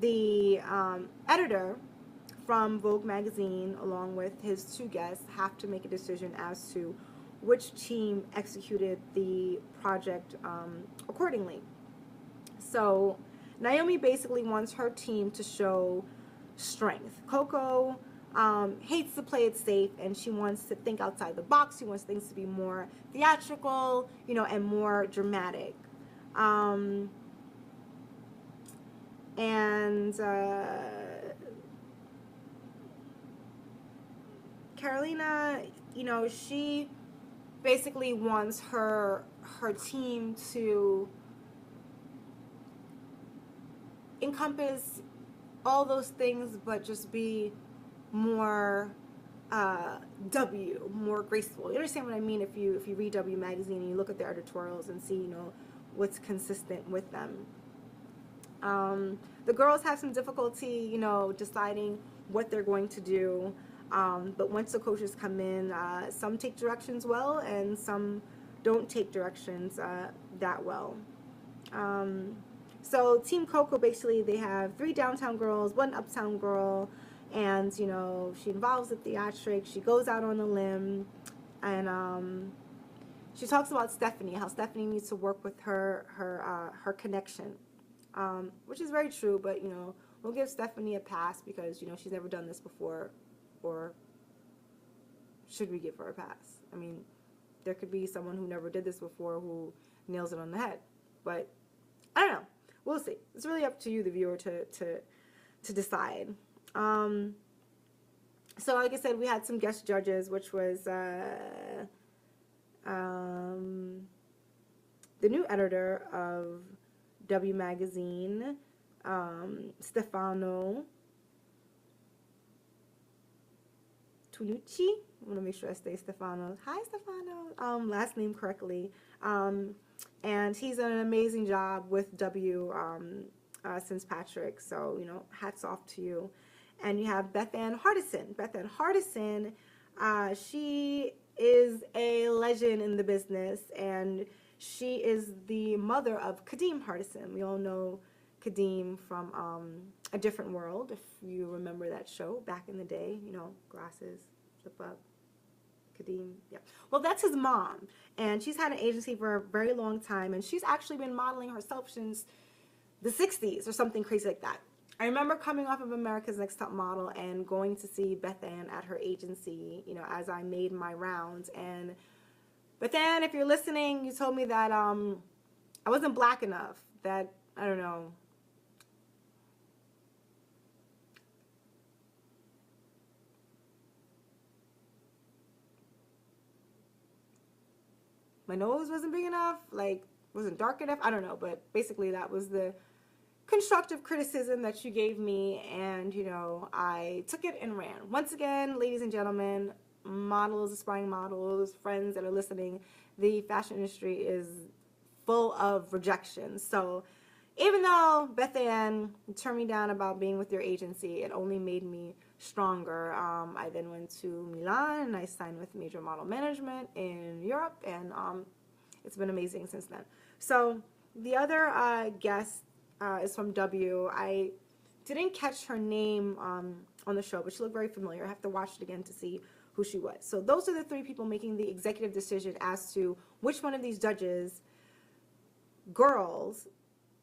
the editor from Vogue magazine, along with his two guests, have to make a decision as to which team executed the project accordingly. So Naomi basically wants her team to show strength. Coco hates to play it safe, and she wants to think outside the box. She wants things to be more theatrical, and more dramatic. Um, and Carolina, she basically wants her team to encompass all those things, but just be more more graceful. You understand what I mean? If you read W magazine and you look at their editorials and see what's consistent with them. The girls have some difficulty, deciding what they're going to do. But once the coaches come in, some take directions well, and some don't take directions that well. So Team Coco, basically, they have 3 downtown girls, 1 uptown girl, and, she involves the theatrics. She goes out on a limb, and she talks about Stephanie, how Stephanie needs to work with her connection, which is very true, but, we'll give Stephanie a pass because, she's never done this before, or should we give her a pass? I mean, there could be someone who never did this before who nails it on the head, but I don't know. We'll see. It's really up to you, the viewer, to decide. So like I said, we had some guest judges, which was the new editor of W Magazine, Stefano Tunucci. I want to make sure I say Stefano. Hi, Stefano. Last name correctly. And he's done an amazing job with W since Patrick. So, hats off to you. And you have Beth Ann Hardison. Beth Ann Hardison, she is a legend in the business, and she is the mother of Kadeem Hardison. We all know Kadeem from A Different World, if you remember that show back in the day. Glasses, flip up. Kadeem, yeah. Well, that's his mom, and she's had an agency for a very long time, and she's actually been modeling herself since the 60s or something crazy like that. I remember coming off of America's Next Top Model and going to see Beth Ann at her agency, as I made my rounds. And Beth Ann, if you're listening, you told me that I wasn't black enough, that, I don't know, my nose wasn't big enough, wasn't dark enough, I don't know, but basically that was the constructive criticism that you gave me, and, I took it and ran. Once again, ladies and gentlemen, models, aspiring models, friends that are listening, the fashion industry is full of rejection. So even though Beth Ann turned me down about being with your agency, it only made me stronger. I then went to Milan and I signed with Major Model Management in Europe, and it's been amazing since then. So the other guest is from W. I didn't catch her name on the show, but she looked very familiar. I have to watch it again to see who she was. So those are the 3 people making the executive decision as to which one of these judges, girls,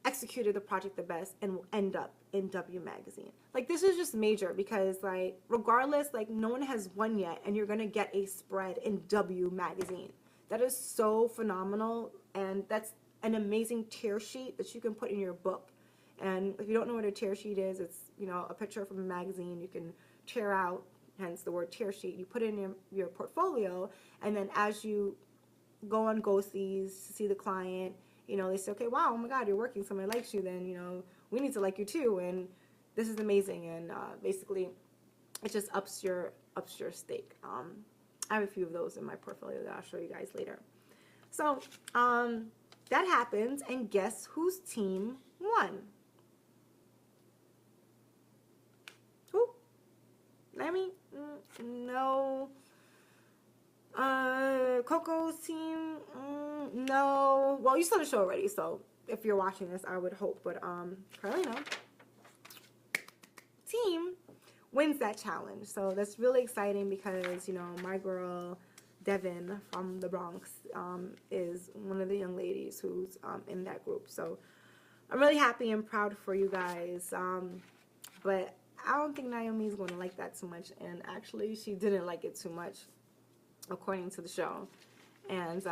executed the project the best and will end up in W Magazine. This is just major because, regardless, no one has won yet, and you're going to get a spread in W Magazine. That is so phenomenal, and that's an amazing tear sheet that you can put in your book. And if you don't know what a tear sheet is, it's, a picture from a magazine you can tear out, hence the word tear sheet. You put it in your portfolio, and then as you go on ghosties, see the client, they say, okay, wow, oh my God, you're working, somebody likes you, then, we need to like you too, and this is amazing. And basically, it just ups your stake. I have a few of those in my portfolio that I'll show you guys later. So, that happens, and guess whose team won? Who? Lemmy? No. Coco's team? No. Well, you saw the show already, so if you're watching this, I would hope, but Carolina. wins that challenge. So that's really exciting because, you know, my girl Devin from the Bronx is one of the young ladies who's in that group. So I'm really happy and proud for you guys. But I don't think Naomi's going to like that too much. And actually, she didn't like it too much, according to the show. And,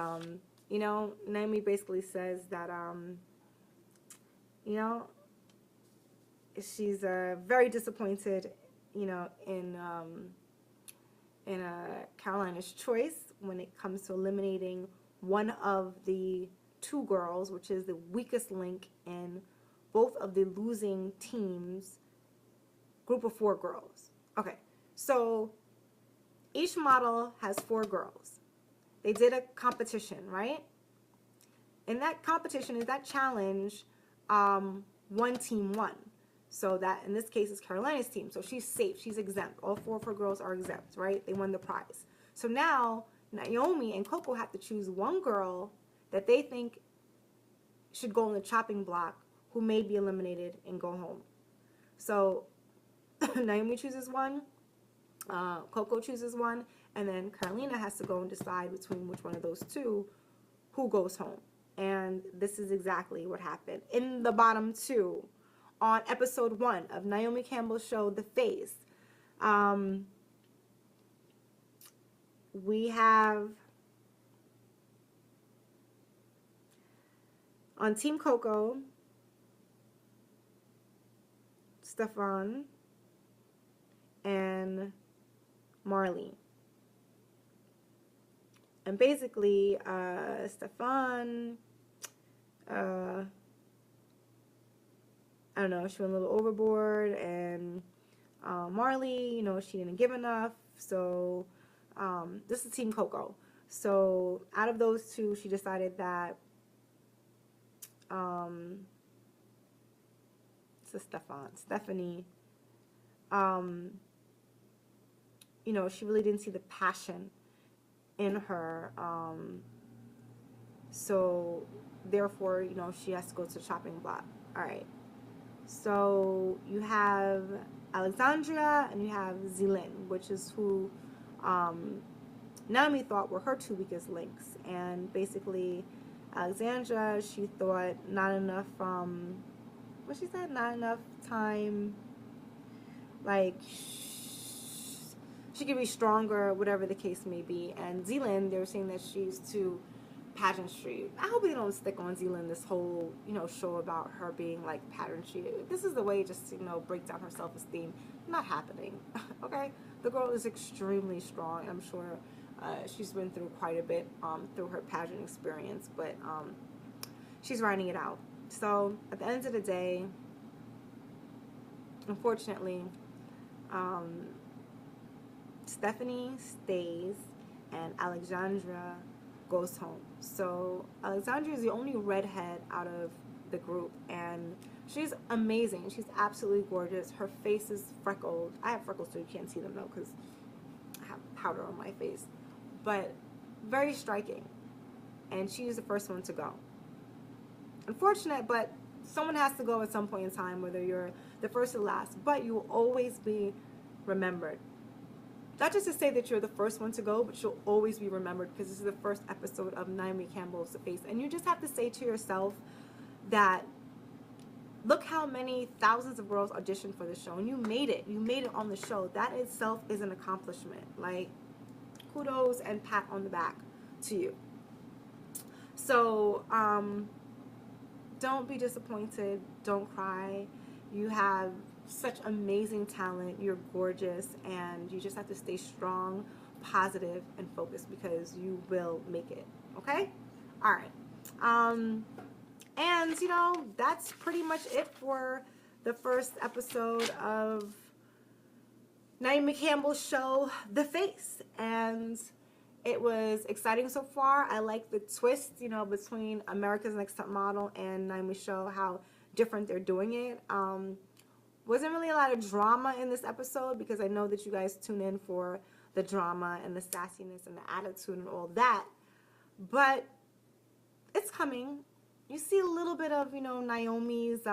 you know, Naomi basically says that, you know, she's very disappointed, you know, in Carolina's choice when it comes to eliminating one of the two girls, which is the weakest link in both of the losing teams' group of 4 girls. Okay, so each model has 4 girls. They did a competition, right? In that competition, in that challenge, one team won. So that, in this case, is Carolina's team. So she's safe. She's exempt. All 4 of her girls are exempt, right? They won the prize. So now, Naomi and Coco have to choose one girl that they think should go on the chopping block who may be eliminated and go home. So Naomi chooses one, Coco chooses one, and then Carolina has to go and decide between which one of those two who goes home. And this is exactly what happened. In the bottom 2, on episode 1 of Naomi Campbell's show, The Face, we have on Team Coco, Stefan and Marley. And basically, Stefan, I don't know, she went a little overboard, and Marley, you know, she didn't give enough. So this is Team Coco. So out of those two, she decided that it's Stephanie, you know, she really didn't see the passion in her. So therefore, you know, she has to go to the chopping block. All right. So you have Alexandria and you have Zelin, which is who Naomi thought were her 2 weakest links. And basically, Alexandra, she thought not enough, what she said, not enough time, like, she could be stronger, whatever the case may be. And Zelin, they were saying that she's too pageantry. I hope they don't stick on Zelin this whole, you know, show about her being like pageantry. This is the way just, you know, break down her self-esteem. Not happening. Okay? The girl is extremely strong. I'm sure she's been through quite a bit through her pageant experience, but she's writing it out. So at the end of the day, unfortunately, Stephanie stays and Alexandra goes home. So Alexandra is the only redhead out of the group, and she's amazing. She's absolutely gorgeous. Her face is freckled. I have freckles too. You can't see them though because I have powder on my face. But very striking. And she's the first one to go. Unfortunate, but someone has to go at some point in time, whether you're the first or last. But you will always be remembered. Not just to say that you're the first one to go, but you'll always be remembered because this is the first episode of Naomi Campbell's The Face. And you just have to say to yourself that, look how many thousands of girls auditioned for the show. And you made it. You made it on the show. That itself is an accomplishment. Like, kudos and pat on the back to you. So, don't be disappointed. Don't cry. You have such amazing talent. You're gorgeous, and you just have to stay strong, positive, and focused because you will make it. Okay? All right. And you know, that's pretty much it for the first episode of Naomi Campbell's show, The Face. And it was exciting so far. I like the twist, you know, between America's Next Top Model and Naomi's show, how different they're doing it. Wasn't really a lot of drama in this episode because I know that you guys tune in for the drama and the sassiness and the attitude and all that. But it's coming. You see a little bit of, you know, Naomi's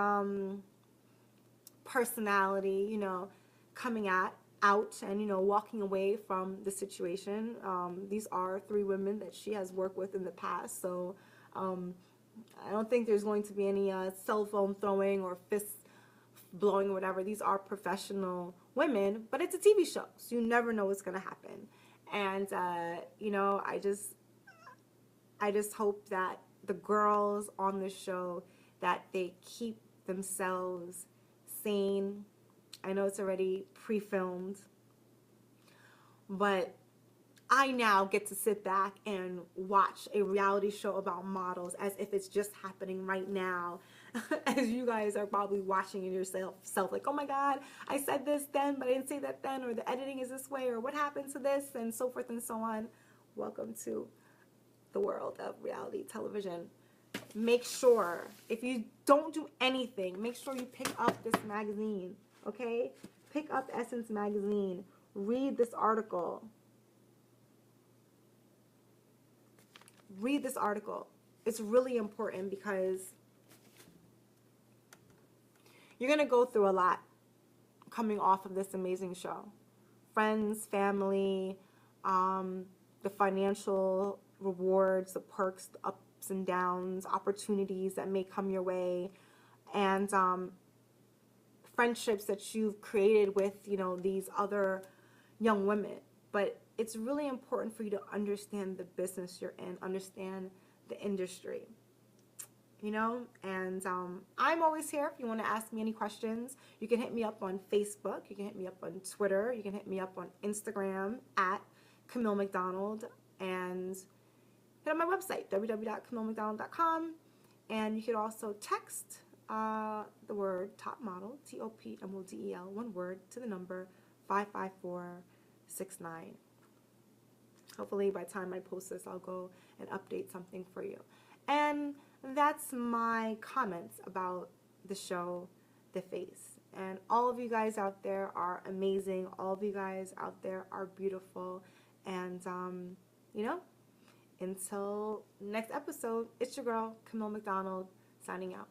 personality, you know, coming out out and, walking away from the situation. These are three women that she has worked with in the past. So I don't think there's going to be any cell phone throwing or fist blowing or whatever. These are professional women, but it's a TV show, so you never know what's going to happen. And, I just hope that the girls on the show, that they keep themselves sane. I know it's already pre-filmed, but I now get to sit back and watch a reality show about models as if it's just happening right now. As you guys are probably watching it yourself, like, oh my God, I said this then, but I didn't say that then, or the editing is this way, or what happened to this, and so forth and so on. Welcome to the world of reality television. Make sure, if you don't do anything, make sure you pick up this magazine, okay? Pick up Essence magazine. Read this article. Read this article. It's really important because you're going to go through a lot coming off of this amazing show. Friends, family, the financial rewards, the perks, the ups and downs, opportunities that may come your way, and friendships that you've created with, these other young women. But it's really important for you to understand the business you're in, understand the industry, and I'm always here if you want to ask me any questions. You can hit me up on Facebook, you can hit me up on Twitter, you can hit me up on Instagram at Camille McDonald, and hit on my website, www.camillemcdonald.com, and you can also text the word top model, TOPMODEL, one word, to the number 55469. Hopefully by the time I post this, I'll go and update something for you. And that's my comments about the show, The Face. And all of you guys out there are amazing. All of you guys out there are beautiful. And, until next episode, it's your girl, Camille McDonald, signing out.